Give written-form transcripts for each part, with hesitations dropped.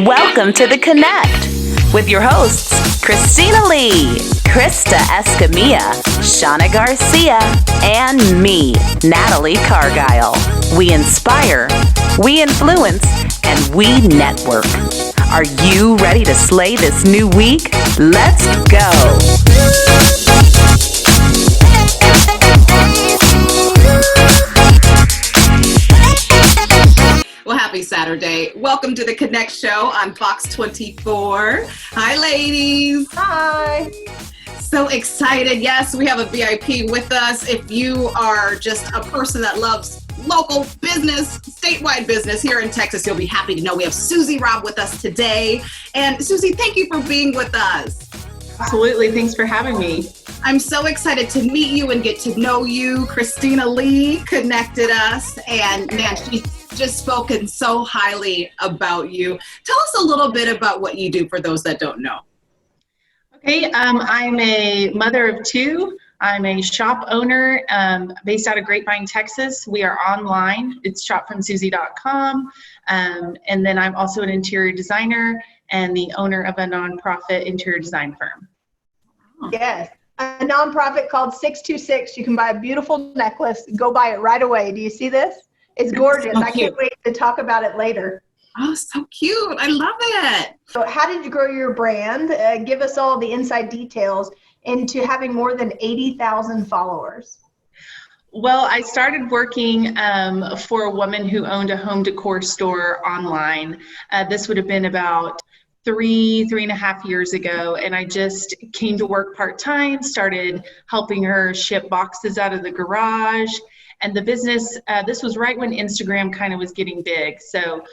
Welcome to The Connect with your hosts, Christina Lee, Krista Escamilla, Shauna Garcia, and me, Natalie Cargile. We inspire, we influence, and we network. Are you ready to slay this new week? Let's go. Well, happy Saturday. Welcome to the Connect Show on Fox 24. Hi, ladies. Hi. So excited. Yes, we have a VIP with us. If you are just a person that loves local business, statewide business here in Texas, you'll be happy to know we have Susie Rau with us today. And Susie, thank you for being with us. Absolutely. Thanks for having me. I'm so excited to meet you and get to know you. Christina Lee connected us, and man, she's just spoken so highly about you. Tell us a little bit about what you do for those that don't know. Okay, I'm a mother of two. I'm a shop owner based out of Grapevine, Texas. We are online. It's shopfromsusie.com. And then I'm also an interior designer and the owner of a nonprofit interior design firm. Yes, a nonprofit called 626. You can buy a beautiful necklace. Go buy it right away. Do you see this? It's gorgeous. So I can't wait to talk about it later. Oh, so cute. I love it. So how did you grow your brand? Give us all the inside details into having more than 80,000 followers. Well, I started working for a woman who owned a home decor store online. This would have been about three and a half years ago, and I just came to work part-time, started helping her ship boxes out of the garage. And the business, this was right when Instagram kind of was getting big. So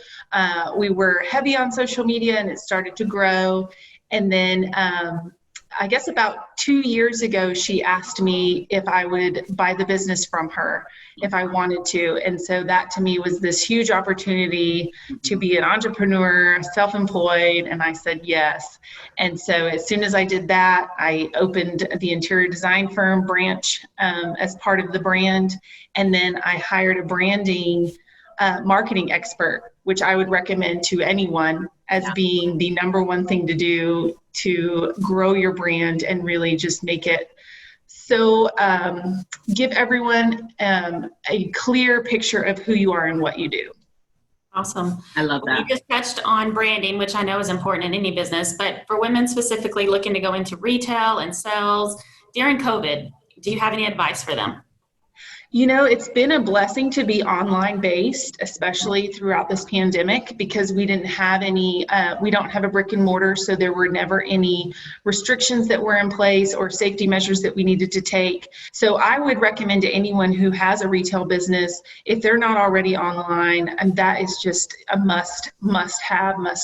we were heavy on social media and it started to grow. And then I guess about 2 years ago, she asked me if I would buy the business from her, if I wanted to. And so that to me was this huge opportunity to be an entrepreneur, self-employed, and I said yes. And so as soon as I did that, I opened the interior design firm branch as part of the brand. And then I hired a branding marketing expert, which I would recommend to anyone as being the number one thing to do to grow your brand and really just make it so give everyone a clear picture of who you are and what you do. Awesome. I love that. You just touched on branding, which I know is important in any business, but for women specifically looking to go into retail and sales during COVID, do you have any advice for them? You know, it's been a blessing to be online based, especially throughout this pandemic, because we didn't have any, we don't have a brick and mortar, so there were never any restrictions that were in place or safety measures that we needed to take. So I would recommend to anyone who has a retail business, if they're not already online, and that is just a must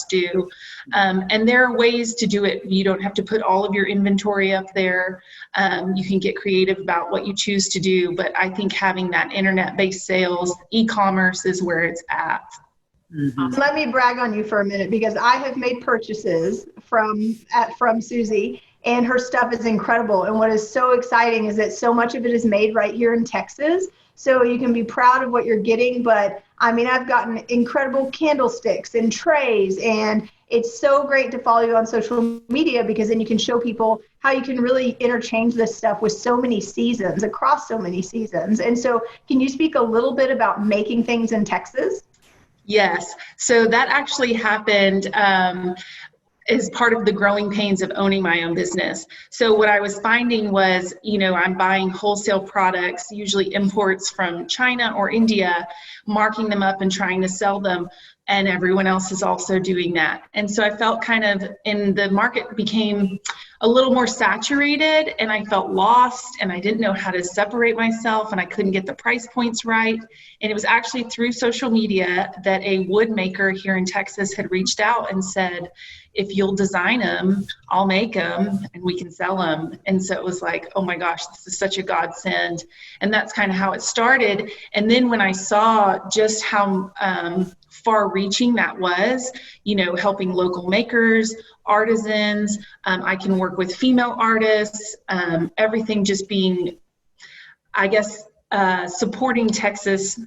do. And there are ways to do it. You don't have to put all of your inventory up there. You can get creative about what you choose to do, but I think having that internet-based sales, e-commerce is where it's at. Mm-hmm. Let me brag on you for a minute because I have made purchases from Susie, and her stuff is incredible. And what is so exciting is that so much of it is made right here in Texas. So you can be proud of what you're getting. But I mean, I've gotten incredible candlesticks and trays, and it's so great to follow you on social media because then you can show people how you can really interchange this stuff with so many seasons, across so many seasons. And so can you speak a little bit about making things in Texas? Yes. So that actually happened as part of the growing pains of owning my own business. So what I was finding was, you know, I'm buying wholesale products, usually imports from China or India, marking them up and trying to sell them. And everyone else is also doing that. And so I felt kind of in the market became a little more saturated, and I felt lost, and I didn't know how to separate myself, and I couldn't get the price points right. And it was actually through social media that a wood maker here in Texas had reached out and said, if you'll design them, I'll make them and we can sell them. And so it was like, oh my gosh, this is such a godsend. And that's kind of how it started. And then when I saw just how far reaching that was, you know, helping local makers, artisans, I can work with female artists, everything just being, I guess, supporting Texas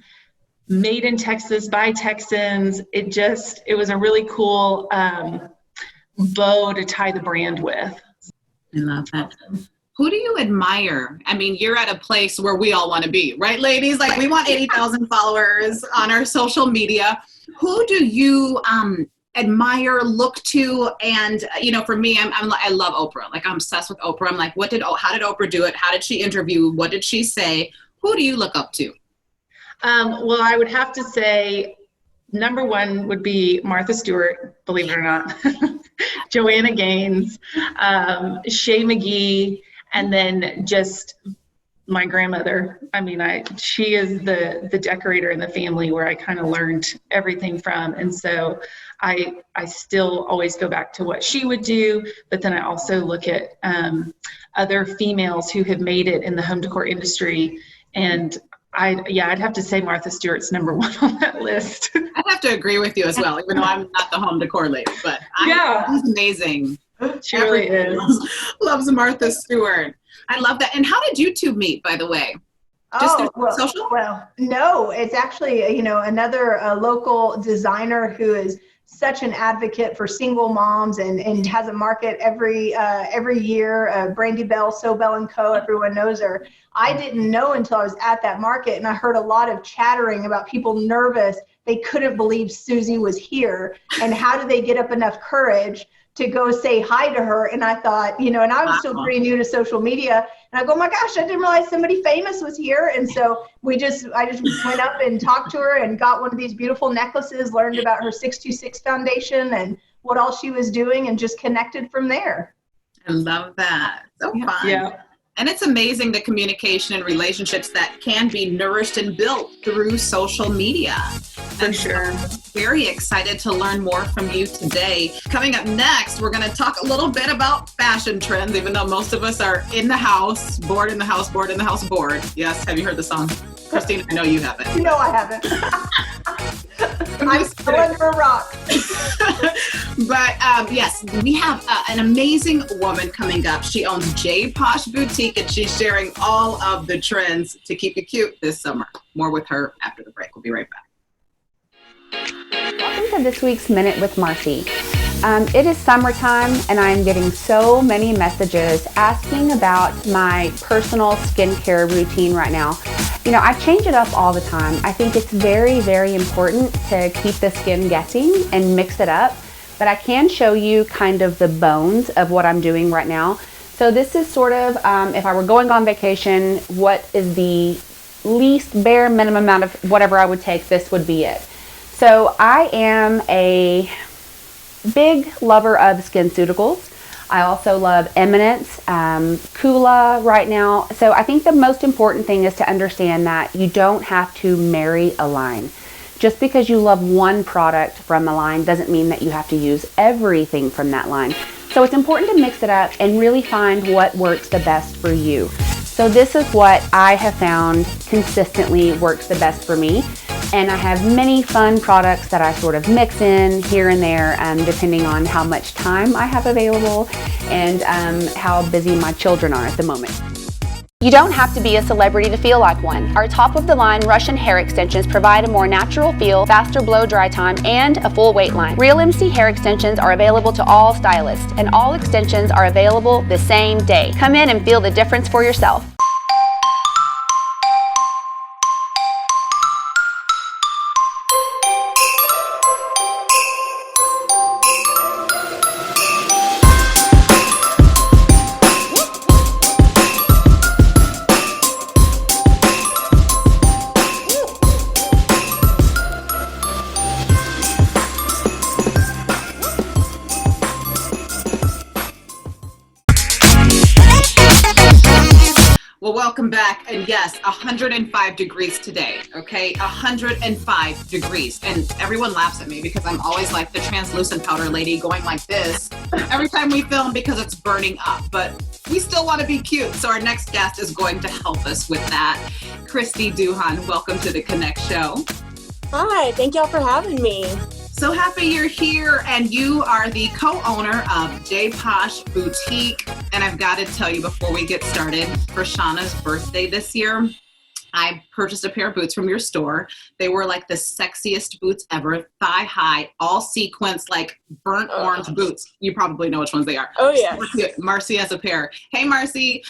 made in Texas by Texans. It was a really cool bow to tie the brand with. I love that. Who do you admire? I mean, you're at a place where we all want to be, right, ladies? Like, we want 80,000 followers on our social media. Who do you admire, look to? And, you know, for me, I love Oprah. Like, I'm obsessed with Oprah. I'm like, how did Oprah do it? How did she interview? What did she say? Who do you look up to? Well, I would have to say number one would be Martha Stewart, believe it or not, Joanna Gaines, Shay McGee, and then just my grandmother. I mean, she is the decorator in the family where I kind of learned everything from. And so I still always go back to what she would do, but then I also look at other females who have made it in the home decor industry. And I'd have to say Martha Stewart's number one on that list. I'd have to agree with you as well, even though I'm not the home decor lady, but she's amazing. She really is. Loves Martha Stewart. I love that. And how did you two meet, by the way? Just through social? Well, no, it's actually, another local designer who is such an advocate for single moms and has a market every year. Brandy Bell, So Bell & Co., everyone knows her. I didn't know until I was at that market, and I heard a lot of chattering about people nervous. They couldn't believe Susie was here, and how did they get up enough courage to go say hi to her? And I thought, and I was still pretty new to social media, and I go, oh my gosh, I didn't realize somebody famous was here. And so I just went up and talked to her and got one of these beautiful necklaces, learned about her 626 Foundation and what all she was doing, and just connected from there. I love that. So fun. Yeah. And it's amazing the communication and relationships that can be nourished and built through social media. For sure. Very excited to learn more from you today. Coming up next, we're going to talk a little bit about fashion trends, even though most of us are in the house, bored in the house, bored in the house, bored. Yes, have you heard the song? Christine, I know you haven't. No, I haven't. I'm still under a rock. But yes, we have an amazing woman coming up. She owns J Posh Boutique, and she's sharing all of the trends to keep you cute this summer. More with her after the break. We'll be right back. Welcome to this week's Minute with Marcy. It is summertime, and I'm getting so many messages asking about my personal skincare routine right now. I change it up all the time. I think it's very, very important to keep the skin guessing and mix it up, but I can show you kind of the bones of what I'm doing right now. So this is sort of, if I were going on vacation, what is the least bare minimum amount of whatever I would take, this would be it. So I am a big lover of SkinCeuticals. I also love Eminence, Kula right now. So I think the most important thing is to understand that you don't have to marry a line. Just because you love one product from a line doesn't mean that you have to use everything from that line. So it's important to mix it up and really find what works the best for you. So this is what I have found consistently works the best for me. And I have many fun products that I sort of mix in here and there, depending on how much time I have available and how busy my children are at the moment. You don't have to be a celebrity to feel like one. Our top-of-the-line Russian hair extensions provide a more natural feel, faster blow-dry time, and a full weight line. Real MC hair extensions are available to all stylists, and all extensions are available the same day. Come in and feel the difference for yourself. Well, welcome back. And yes, 105 degrees today, okay? 105 degrees. And everyone laughs at me because I'm always like the translucent powder lady going like this every time we film because it's burning up. But we still want to be cute. So our next guest is going to help us with that. Kristin Duhon, welcome to the Connect Show. Hi, thank y'all for having me. So happy you're here, and you are the co-owner of J Posh Boutique. And I've got to tell you before we get started, for Shauna's birthday this year, I purchased a pair of boots from your store. They were like the sexiest boots ever, thigh high, all sequins, like burnt orange boots. You probably know which ones they are. Oh, yeah. Marcy has a pair. Hey, Marcy.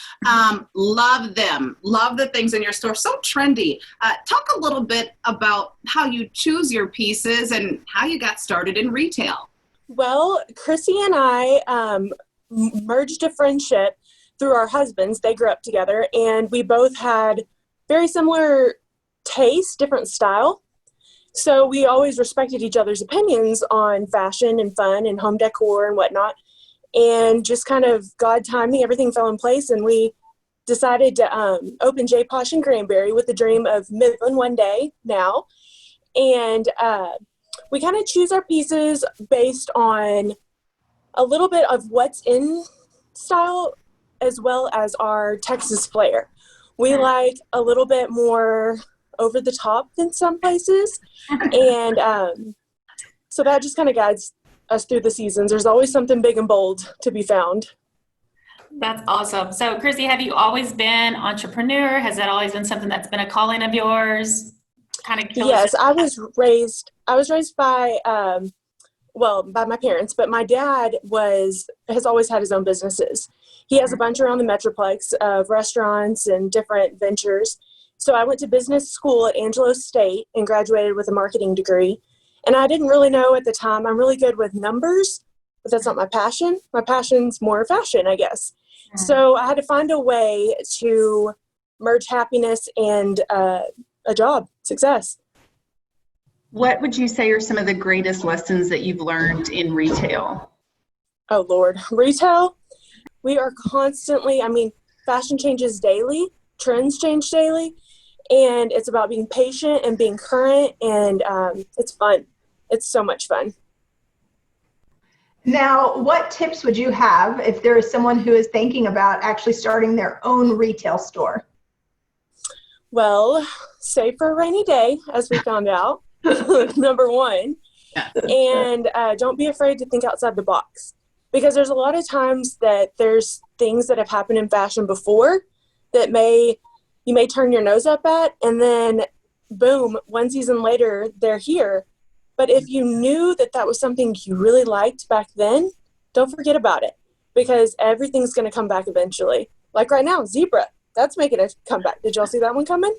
Love them. Love the things in your store. So trendy. Talk a little bit about how you choose your pieces and how you got started in retail. Well, Chrissy and I merged a friendship through our husbands. They grew up together, and we both had very similar taste, different style. So we always respected each other's opinions on fashion and fun and home decor and whatnot. And just kind of God timing, everything fell in place, and we decided to open J. Posh and Granbury with the dream of Midland one day now. And we kind of choose our pieces based on a little bit of what's in style as well as our Texas flair. We like a little bit more over the top than some places. And so that just kind of guides us through the seasons. There's always something big and bold to be found. That's awesome. So, Chrissy, have you always been entrepreneur? Has that always been something that's been a calling of yours? Yes, I was raised by, by my parents, but my dad has always had his own businesses. He has a bunch around the Metroplex of restaurants and different ventures. So I went to business school at Angelo State and graduated with a marketing degree. And I didn't really know at the time, I'm really good with numbers, but that's not my passion. My passion's more fashion, I guess. So I had to find a way to merge happiness and a job, success. What would you say are some of the greatest lessons that you've learned in retail? Oh, Lord. Retail, we are constantly, fashion changes daily, trends change daily, and it's about being patient and being current, and it's fun. It's so much fun. Now, what tips would you have if there is someone who is thinking about actually starting their own retail store? Well, save for a rainy day, as we found out, number one. And don't be afraid to think outside the box. Because there's a lot of times that there's things that have happened in fashion before that you may turn your nose up at, and then boom, one season later, they're here. But if you knew that was something you really liked back then, don't forget about it, because everything's going to come back eventually. Like right now, Zebra, that's making a comeback. Did y'all see that one coming?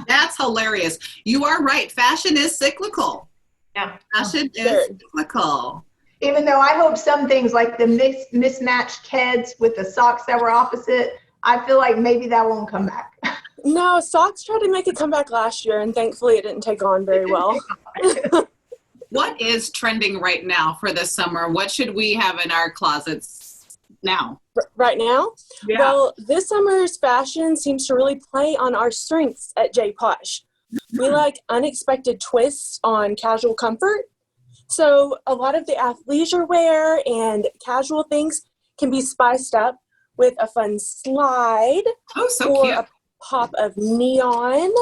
That's hilarious. You are right. Fashion is cyclical. Yeah. Fashion is cyclical. Even though I hope some things like the mismatched Keds with the socks that were opposite, I feel like maybe that won't come back. No, socks tried to make a comeback last year, and thankfully it didn't take on very well. What is trending right now for this summer? What should we have in our closets now? Right now? Yeah. Well, this summer's fashion seems to really play on our strengths at J. Posh. We like unexpected twists on casual comfort. So a lot of the athleisure wear and casual things can be spiced up with a fun slide or cute. a pop of neon.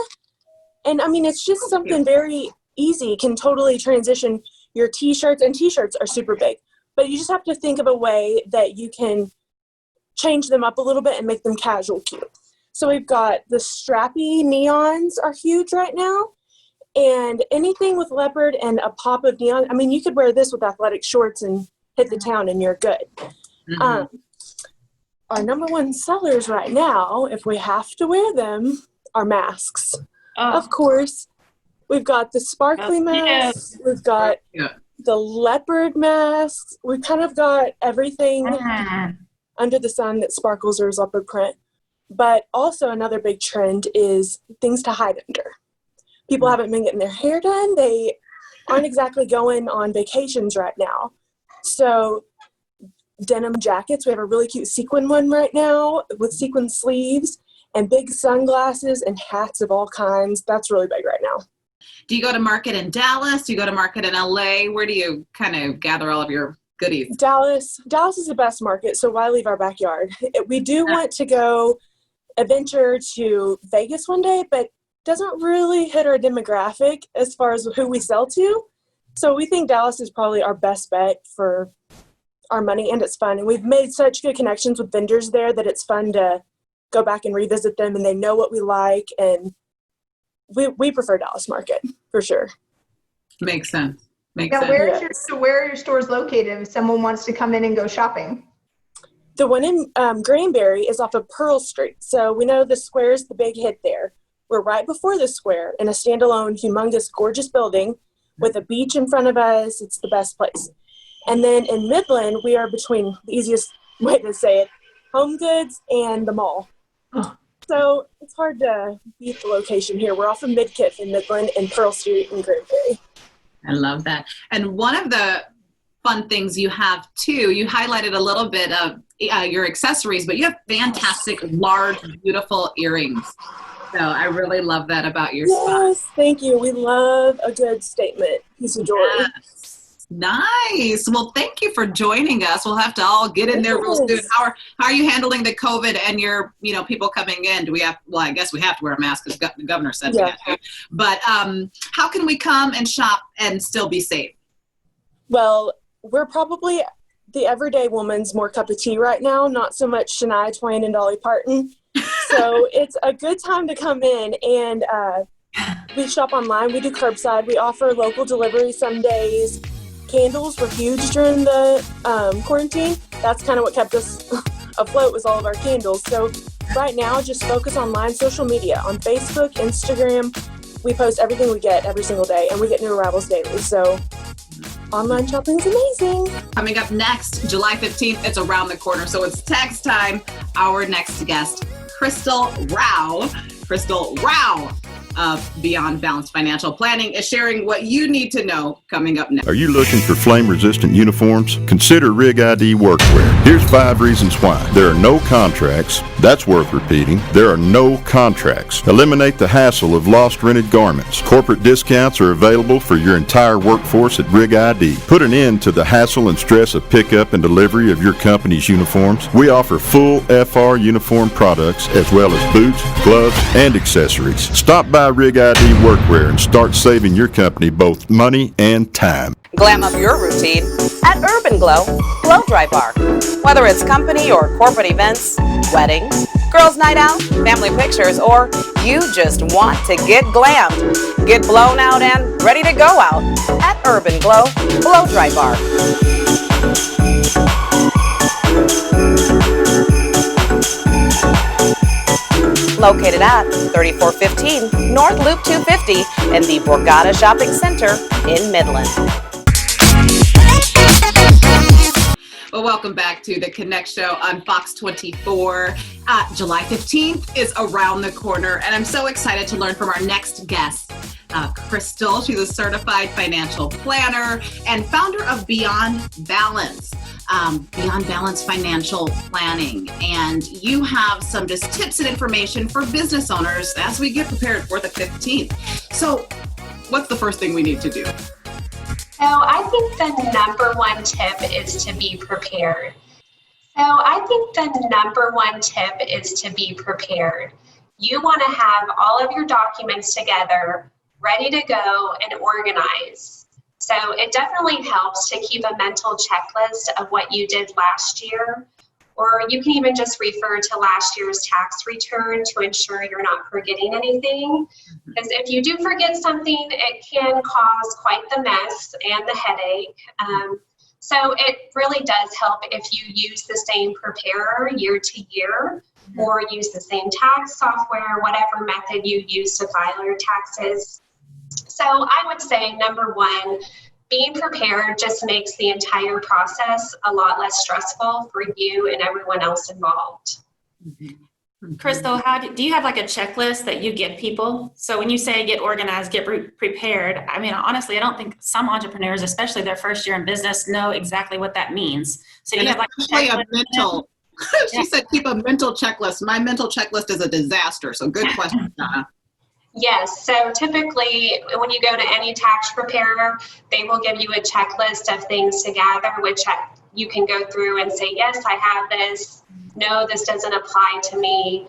And it's just something very easy, can totally transition your t-shirts, and t-shirts are super big. But you just have to think of a way that you can change them up a little bit and make them casual cute. So we've got the Strappy Neons are huge right now. And anything with leopard and a pop of neon, you could wear this with athletic shorts and hit the town and you're good. Mm-hmm. Our number one sellers right now, if we have to wear them, are masks. Of course. We've got the sparkly masks. We've got the leopard masks. We've kind of got everything under the sun that sparkles or is leopard print. But also another big trend is things to hide under. People haven't been getting their hair done. They aren't exactly going on vacations right now. So denim jackets. We have a really cute sequin one right now with sequin sleeves and big sunglasses and hats of all kinds. That's really big right now. Do you go to market in Dallas? Do you go to market in LA? Where do you kind of gather all of your goodies? Dallas is the best market, so why leave our backyard? We do want to go adventure to Vegas one day, but doesn't really hit our demographic as far as who we sell to. So we think Dallas is probably our best bet for our money, and it's fun. And we've made such good connections with vendors there that it's fun to go back and revisit them, and they know what we like. And we prefer Dallas Market for sure. Makes sense. Now, where are your stores located if someone wants to come in and go shopping? The one in Granbury is off of Pearl Street. So we know the square is the big hit there. We're right before the square in a standalone, humongous, gorgeous building with a beach in front of us. It's the best place. And then in Midland, we are between, the easiest way to say it, Home Goods and the mall. Oh. So it's hard to beat the location here. We're off of Midkiff in Midland and Pearl Street in Granbury. I love that. And one of the fun things you have too, you highlighted a little bit of your accessories, but you have fantastic, large, beautiful earrings. So I really love that about your spot. Yes, thank you. We love a good statement piece of jewelry. Yes. Nice. Well, thank you for joining us. We'll have to all get in there real soon. How are you handling the COVID and your, people coming in? Do we have, well, I guess we have to wear a mask because the governor said we have to. But how can we come and shop and still be safe? Well, we're probably the everyday woman's more cup of tea right now, not so much Shania Twain and Dolly Parton. So it's a good time to come in, and we shop online. We do curbside. We offer local delivery some days. Candles were huge during the quarantine. That's kind of what kept us afloat, was all of our candles. So right now, just focus online, social media. On Facebook, Instagram, we post everything we get every single day, and we get new arrivals daily. So online shopping is amazing. Coming up next, July 15th, it's around the corner. So it's tax time. Our next guest, Chrystal Rau. Chrystal Rau of Beyond Balanced Financial Planning is sharing what you need to know coming up next. Are you looking for flame-resistant uniforms? Consider Rig ID Workwear. Here's 5 reasons why. There are no contracts. That's worth repeating. There are no contracts. Eliminate the hassle of lost rented garments. Corporate discounts are available for your entire workforce at Rig ID. Put an end to the hassle and stress of pickup and delivery of your company's uniforms. We offer full FR uniform products as well as boots, gloves, and accessories. Stop by Rig ID Workwear and start saving your company both money and time. Glam up your routine at Urban Glow Blow Dry Bar. Whether it's company or corporate events, weddings, girls' night out, family pictures, or you just want to get glammed, get blown out and ready to go out at Urban Glow Blow Dry Bar. Located at 3415 North Loop 250 in the Borgata Shopping Center in Midland. Well, welcome back to the Connect Show on Fox 24. July 15th is around the corner, and I'm so excited to learn from our next guest, Chrystal. She's a certified financial planner and founder of Beyond Balance. Beyond Balance Financial Planning. And you have some just tips and information for business owners as we get prepared for the 15th. So what's the first thing we need to do? So I think the number one tip is to be prepared. You want to have all of your documents together, ready to go and organized. So it definitely helps to keep a mental checklist of what you did last year, or you can even just refer to last year's tax return to ensure you're not forgetting anything. Because if you do forget something, it can cause quite the mess and the headache. So it really does help if you use the same preparer year to year, or use the same tax software, whatever method you use to file your taxes. So I would say, number one, being prepared just makes the entire process a lot less stressful for you and everyone else involved. Chrystal, do you have like a checklist that you give people? So when you say get organized, get prepared, I mean, honestly, I don't think some entrepreneurs, especially their first year in business, know exactly what that means. So you have like a mental. She said keep a mental checklist. My mental checklist is a disaster. So good question, Donna. Yes, so typically when you go to any tax preparer, they will give you a checklist of things to gather, which you can go through and say, yes, I have this. No, this doesn't apply to me,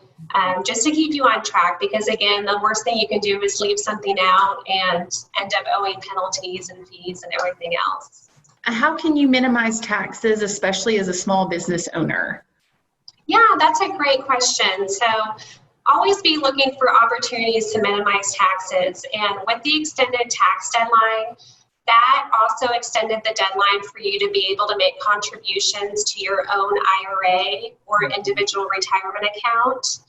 just to keep you on track. Because again, the worst thing you can do is leave something out and end up owing penalties and fees and everything else. How can you minimize taxes, especially as a small business owner? Yeah, that's a great question. So always be looking for opportunities to minimize taxes. And with the extended tax deadline, that also extended the deadline for you to be able to make contributions to your own IRA or individual retirement account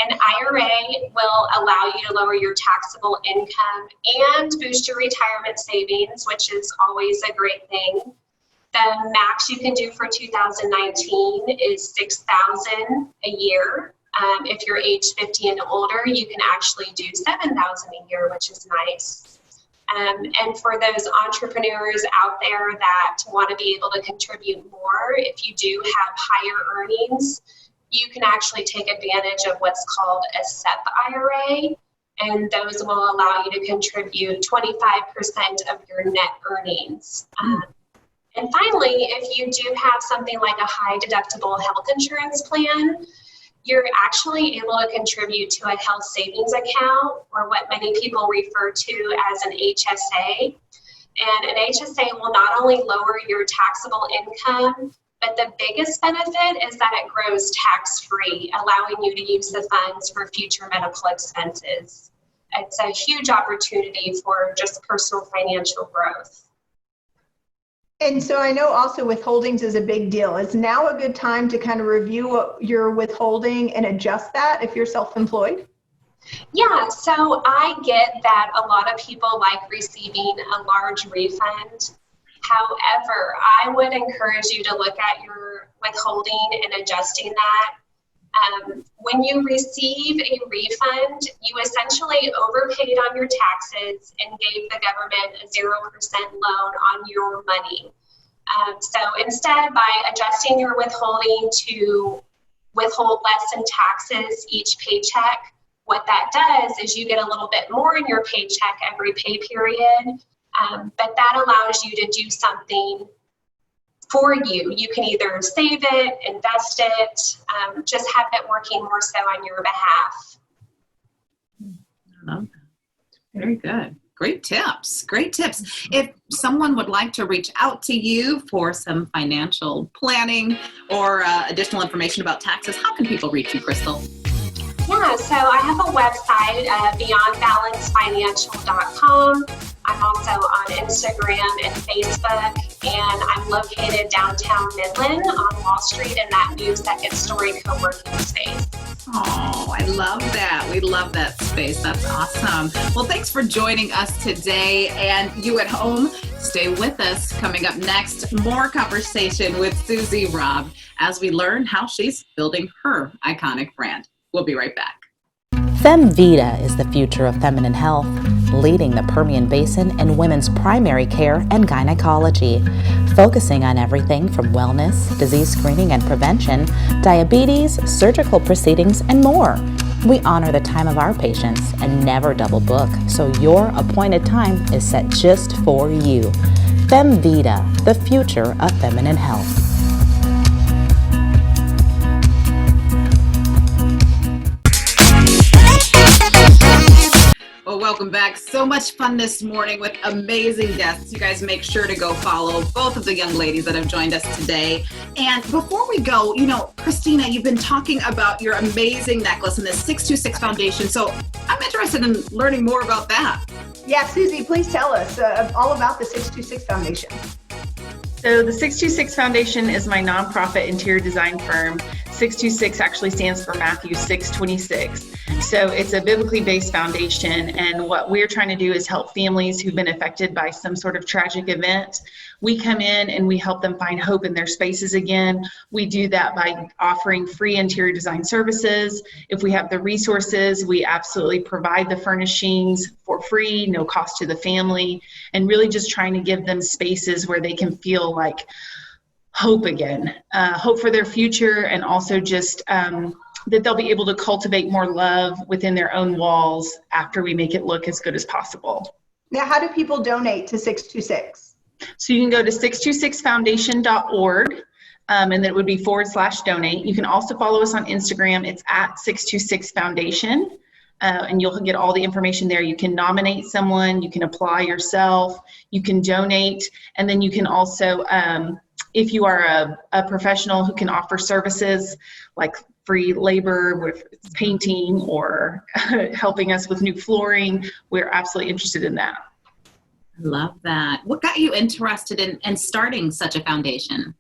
An IRA will allow you to lower your taxable income and boost your retirement savings, which is always a great thing. The max you can do for 2019 is $6,000 a year. If you're age 50 and older, you can actually do $7,000 a year, which is nice. And for those entrepreneurs out there that want to be able to contribute more, if you do have higher earnings, you can actually take advantage of what's called a SEP IRA, and those will allow you to contribute 25% of your net earnings. And finally, if you do have something like a high deductible health insurance plan, you're actually able to contribute to a health savings account, or what many people refer to as an HSA. And an HSA will not only lower your taxable income, but the biggest benefit is that it grows tax-free, allowing you to use the funds for future medical expenses. It's a huge opportunity for just personal financial growth. And so I know also withholdings is a big deal. Is now a good time to kind of review what you're withholding and adjust that if you're self-employed? Yeah, so I get that a lot of people like receiving a large refund. However, I would encourage you to look at your withholding and adjusting that. When you receive a refund, you essentially overpaid on your taxes and gave the government a 0% loan on your money. So instead, by adjusting your withholding to withhold less in taxes each paycheck, what that does is you get a little bit more in your paycheck every pay period, but that allows you to do something for you. You can either save it, invest it, just have it working more so on your behalf. I love that. Very good. Great tips. Great tips. If someone would like to reach out to you for some financial planning or additional information about taxes, how can people reach you, Chrystal? Yeah, so I have a website, beyondbalancefinancial.com. I'm also on Instagram and Facebook, and I'm located downtown Midland on Wall Street in that new second story co-working space. Oh, I love that. We love that space. That's awesome. Well, thanks for joining us today. And you at home, stay with us. Coming up next, more conversation with Susie Rau as we learn how she's building her iconic brand. We'll be right back. FemVita is the future of feminine health, leading the Permian Basin in women's primary care and gynecology, focusing on everything from wellness, disease screening and prevention, diabetes, surgical proceedings, and more. We honor the time of our patients and never double book, so your appointed time is set just for you. FemVita, the future of feminine health. Well, welcome back. So much fun this morning with amazing guests. You guys make sure to go follow both of the young ladies that have joined us today. And before we go, Christina, you've been talking about your amazing necklace and the 626 Foundation. So I'm interested in learning more about that. Yeah, Susie, please tell us all about the 626 Foundation. So the 626 Foundation is my nonprofit interior design firm. 626 actually stands for Matthew 6:26. So it's a biblically based foundation, and what we're trying to do is help families who've been affected by some sort of tragic event. We come in and we help them find hope in their spaces again. We do that by offering free interior design services. If we have the resources, we absolutely provide the furnishings for free, no cost to the family, and really just trying to give them spaces where they can feel like hope again, hope for their future, and also just that they'll be able to cultivate more love within their own walls after we make it look as good as possible. Now, how do people donate to 626? So you can go to 626foundation.org, and then it would be /donate. You can also follow us on Instagram. It's at 626 Foundation. and you'll get all the information there. You can nominate someone, you can apply yourself, you can donate, and then you can also, if you are a professional who can offer services like free labor with painting or helping us with new flooring, we're absolutely interested in that. Love that. What got you interested in starting such a foundation?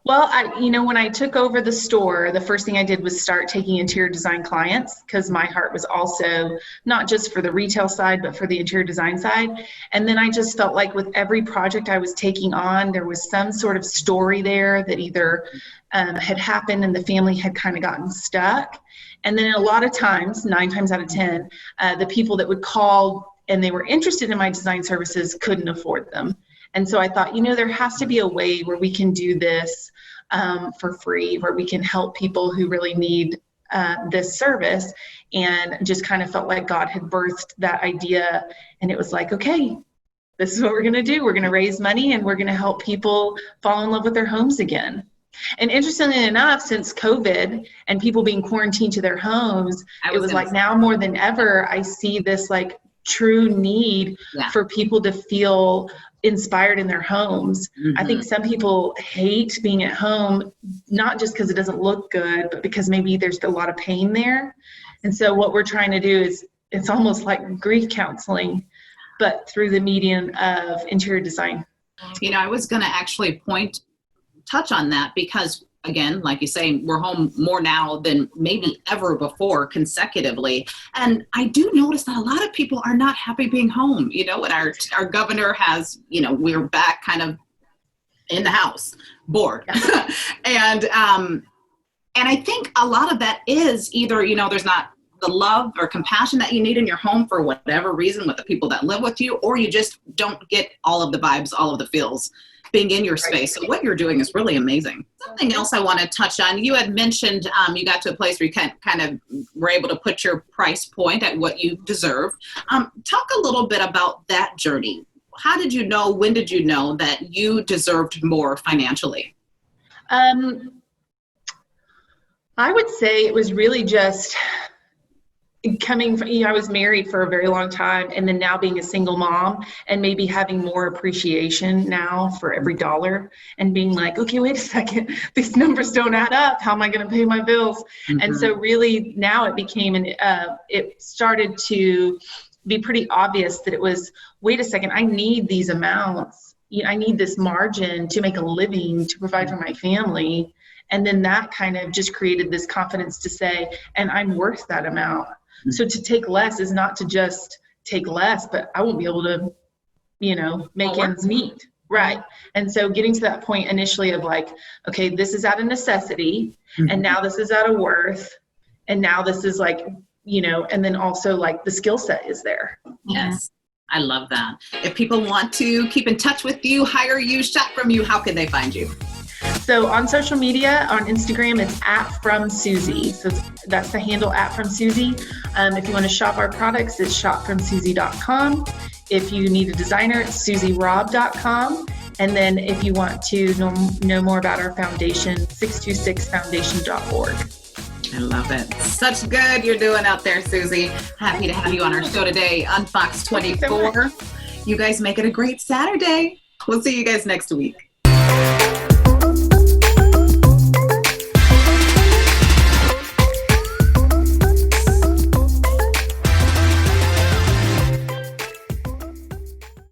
Well, when I took over the store, the first thing I did was start taking interior design clients, because my heart was also not just for the retail side, but for the interior design side. And then I just felt like with every project I was taking on, there was some sort of story there that either had happened and the family had kind of gotten stuck. And then a lot of times, 9 times out of 10, the people that would call and they were interested in my design services couldn't afford them. And so I thought, there has to be a way where we can do this for free, where we can help people who really need this service. And just kind of felt like God had birthed that idea. And it was like, okay, this is what we're going to do. We're going to raise money and we're going to help people fall in love with their homes again. And interestingly enough, since COVID and people being quarantined to their homes, it was like now more than ever, I see this like true need for people to feel inspired in their homes. I think some people hate being at home, not just because it doesn't look good, but because maybe there's a lot of pain there. And so what we're trying to do is, it's almost like grief counseling, but through the medium of interior design. I was going to actually touch on that because, again, like you say, we're home more now than maybe ever before consecutively. And I do notice that a lot of people are not happy being home, and our governor has, we're back kind of in the house, bored. And I think a lot of that is either, there's not the love or compassion that you need in your home for whatever reason with the people that live with you, or you just don't get all of the vibes, all of the feels being in your space. So what you're doing is really amazing. Something else I want to touch on, you had mentioned you got to a place where you kind of were able to put your price point at what you deserve. Talk a little bit about that journey. How did you know, when did you know that you deserved more financially? I would say it was really just coming from, I was married for a very long time, and then now being a single mom and maybe having more appreciation now for every dollar and being like, okay, wait a second, these numbers don't add up. How am I going to pay my bills? And so really now it became, it started to be pretty obvious that it was, wait a second, I need these amounts. I need this margin to make a living, to provide for my family. And then that kind of just created this confidence to say, and I'm worth that amount. So to take less is not to just take less, but I won't be able to, make ends meet. Right. And so getting to that point initially of like, okay, this is out of necessity, and now this is out of worth, and now this is like, and then also like the skill set is there. Yes. I love that. If people want to keep in touch with you, hire you, shop from you, how can they find you? So on social media, on Instagram, it's @FromSusie. So that's the handle @FromSusie. If you want to shop our products, it's shopfromsusie.com. If you need a designer, it's SusieRob.com. And then if you want to know more about our foundation, 626foundation.org. I love it. Such good you're doing out there, Susie. Happy to have you on our show today on Fox 24. You guys make it a great Saturday. We'll see you guys next week.